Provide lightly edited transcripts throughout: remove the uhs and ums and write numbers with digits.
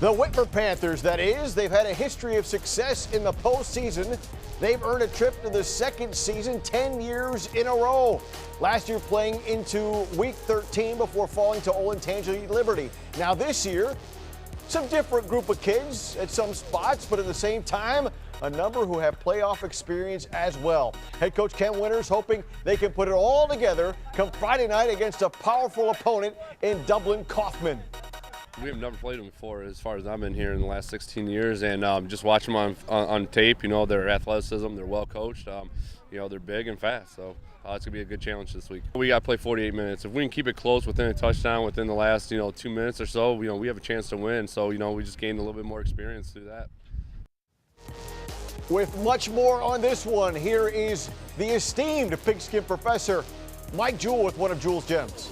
The Whitmer Panthers, that is, they've had a history of success in the postseason. They've earned a trip to the second season 10 years in a row. Last year playing into week 13 before falling to Olentangy Liberty. Now this year, some different group of kids at some spots, but at the same time, a number who have playoff experience as well. Head coach Ken Winters hoping they can put it all together come Friday night against a powerful opponent in Dublin Kaufman. We have never played them before as far as I've been here in the last 16 years, and just watching them on tape, you know, their athleticism, they're well coached, you know, they're big and fast, so it's going to be a good challenge this week. We got to play 48 minutes. If we can keep it close within a touchdown within the last, 2 minutes or so, we have a chance to win, so, we just gained a little bit more experience through that. With much more on this one, here is the esteemed pigskin professor, Mike Jewell, with one of Jewell's gems.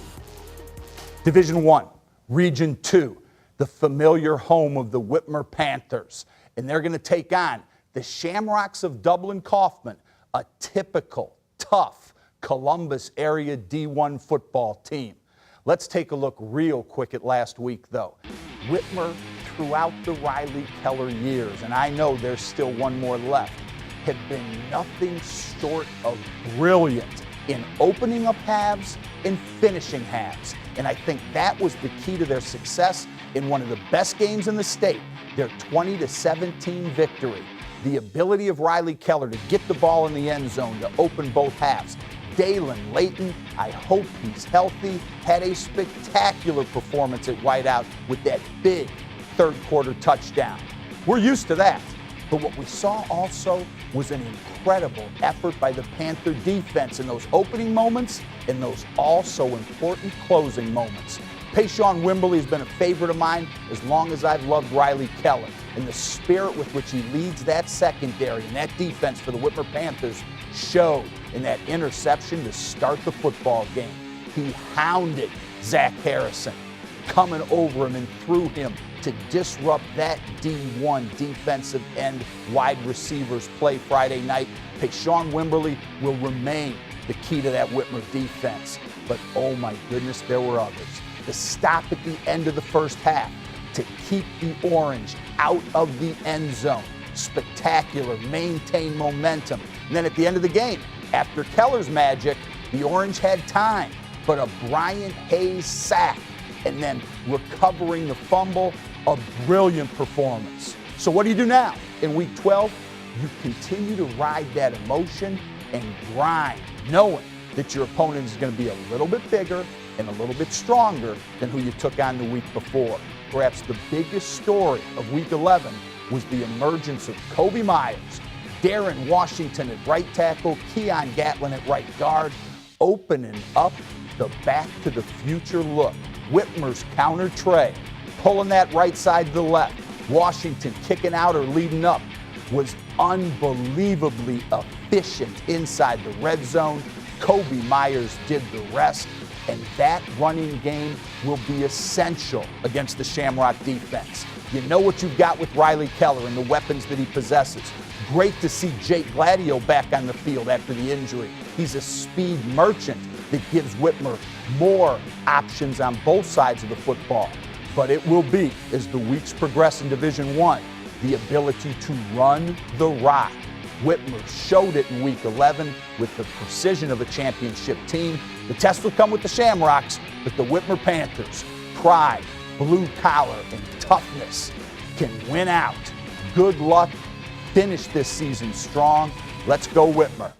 Division I. Region 2, the familiar home of the Whitmer Panthers. And they're going to take on the Shamrocks of Dublin Kaufman, a typical, tough Columbus area D1 football team. Let's take a look real quick at last week, though. Whitmer, throughout the Riley Keller years, and I know there's still one more left, have been nothing short of brilliant in opening up halves and finishing halves. And I think that was the key to their success in one of the best games in the state, their 20-17 victory. The ability of Riley Keller to get the ball in the end zone to open both halves. Dalen Layton, I hope he's healthy, had a spectacular performance at wideout with that big third quarter touchdown. We're used to that. But what we saw also was an incredible effort by the Panther defense in those opening moments and those also important closing moments. Payshawn Wimberly has been a favorite of mine as long as I've loved Riley Keller. And the spirit with which he leads that secondary and that defense for the Whitmer Panthers showed in that interception to start the football game. He hounded Zach Harrison, coming over him and through him to disrupt that D1 defensive end wide receivers play Friday night. Payshawn Wimberly will remain the key to that Whitmer defense. But oh my goodness, there were others. The stop at the end of the first half to keep the Orange out of the end zone. Spectacular, maintain momentum. And then at the end of the game, after Keller's magic, the Orange had time, but a Brian Hayes sack and then recovering the fumble, a brilliant performance. So what do you do now? In week 12, you continue to ride that emotion and grind, knowing that your opponent is going to be a little bit bigger and a little bit stronger than who you took on the week before. Perhaps the biggest story of week 11 was the emergence of Kobe Myers, Darren Washington at right tackle, Keon Gatlin at right guard, opening up the back to the future look. Whitmer's counter tray, pulling that right side to the left. Washington kicking out or leading up was unbelievably efficient inside the red zone. Kobe Myers did the rest, and that running game will be essential against the Shamrock defense. You know what you've got with Riley Keller and the weapons that he possesses. Great to see Jake Gladio back on the field after the injury. He's a speed merchant that gives Whitmer more options on both sides of the football. But it will be, as the weeks progress in Division I, the ability to run the rock. Whitmer showed it in week 11 with the precision of a championship team. The test will come with the Shamrocks, but the Whitmer Panthers, pride, blue collar, and toughness can win out. Good luck. Finish this season strong. Let's go Whitmer.